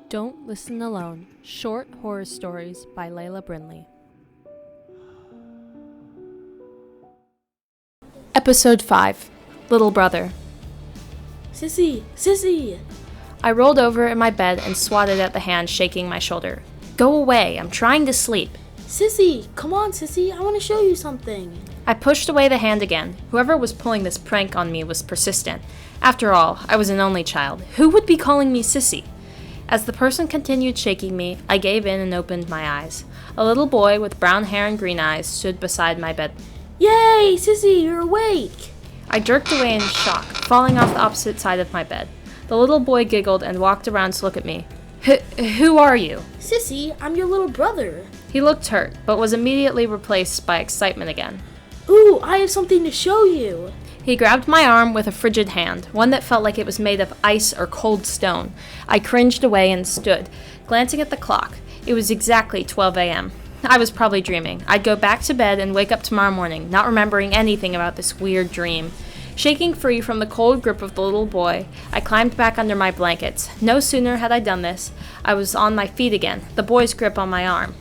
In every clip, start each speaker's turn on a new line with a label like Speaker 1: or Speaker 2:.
Speaker 1: Don't Listen Alone, Short Horror Stories by Layla Brinley. Episode 5, Little Brother.
Speaker 2: Sissy! Sissy!
Speaker 1: I rolled over in my bed and swatted at the hand shaking my shoulder. Go away, I'm trying to sleep.
Speaker 2: Sissy! Come on, Sissy, I want to show you something.
Speaker 1: I pushed away the hand again. Whoever was pulling this prank on me was persistent. After all, I was an only child. Who would be calling me Sissy? As the person continued shaking me, I gave in and opened my eyes. A little boy with brown hair and green eyes stood beside my bed.
Speaker 2: Yay! Sissy, you're awake!
Speaker 1: I jerked away in shock, falling off the opposite side of my bed. The little boy giggled and walked around to look at me. Who are you?
Speaker 2: Sissy, I'm your little brother.
Speaker 1: He looked hurt, but was immediately replaced by excitement again.
Speaker 2: Ooh, I have something to show you.
Speaker 1: He grabbed my arm with a frigid hand, one that felt like it was made of ice or cold stone. I cringed away and stood, glancing at the clock. It was exactly 12 a.m. I was probably dreaming. I'd go back to bed and wake up tomorrow morning, not remembering anything about this weird dream. Shaking free from the cold grip of the little boy, I climbed back under my blankets. No sooner had I done this, I was on my feet again, the boy's grip on my arm.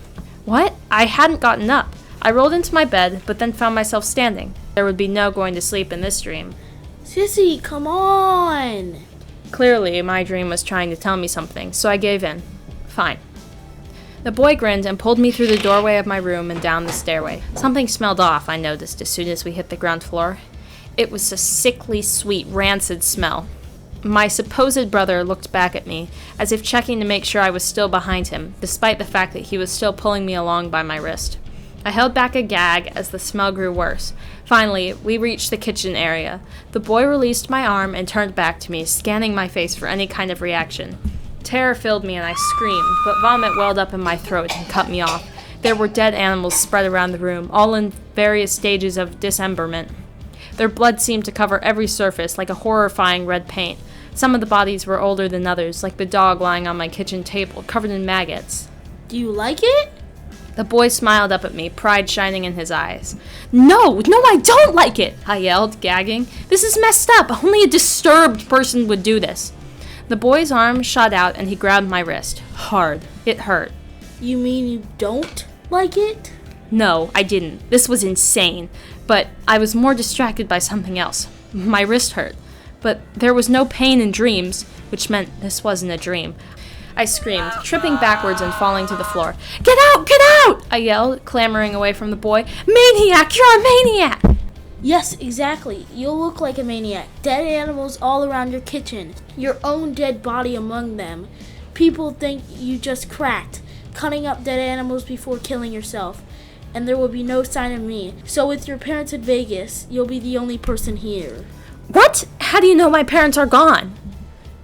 Speaker 1: What? I hadn't gotten up. I rolled into my bed, but then found myself standing. There would be no going to sleep in this dream.
Speaker 2: Sissy, come on!
Speaker 1: Clearly, my dream was trying to tell me something, so I gave in. Fine. The boy grinned and pulled me through the doorway of my room and down the stairway. Something smelled off, I noticed, as soon as we hit the ground floor. It was a sickly, sweet, rancid smell. My supposed brother looked back at me, as if checking to make sure I was still behind him, despite the fact that he was still pulling me along by my wrist. I held back a gag as the smell grew worse. Finally, we reached the kitchen area. The boy released my arm and turned back to me, scanning my face for any kind of reaction. Terror filled me and I screamed, but vomit welled up in my throat and cut me off. There were dead animals spread around the room, all in various stages of dismemberment. Their blood seemed to cover every surface like a horrifying red paint. Some of the bodies were older than others, like the dog lying on my kitchen table, covered in maggots.
Speaker 2: Do you like it?
Speaker 1: The boy smiled up at me, pride shining in his eyes. No, I don't like it, I yelled, gagging. This is messed up. Only a disturbed person would do this. The boy's arm shot out and he grabbed my wrist. Hard. It hurt.
Speaker 2: You mean you don't like it?
Speaker 1: No, I didn't. This was insane. But I was more distracted by something else. My wrist hurt. But there was no pain in dreams, which meant this wasn't a dream. I screamed, tripping backwards and falling to the floor. Get out! Get out! I yelled, clambering away from the boy. Maniac! You're a maniac!
Speaker 2: Yes, exactly. You'll look like a maniac. Dead animals all around your kitchen. Your own dead body among them. People think you just cracked, cutting up dead animals before killing yourself. And there will be no sign of me. So with your parents in Vegas, you'll be the only person here.
Speaker 1: What? How do you know my parents are gone?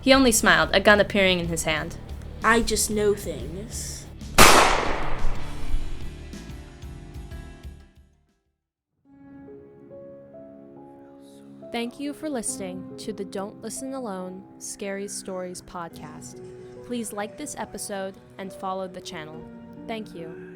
Speaker 1: He only smiled, a gun appearing in his hand.
Speaker 2: I just know things.
Speaker 1: Thank you for listening to the Don't Listen Alone, Scary Stories podcast. Please like this episode and follow the channel. Thank you.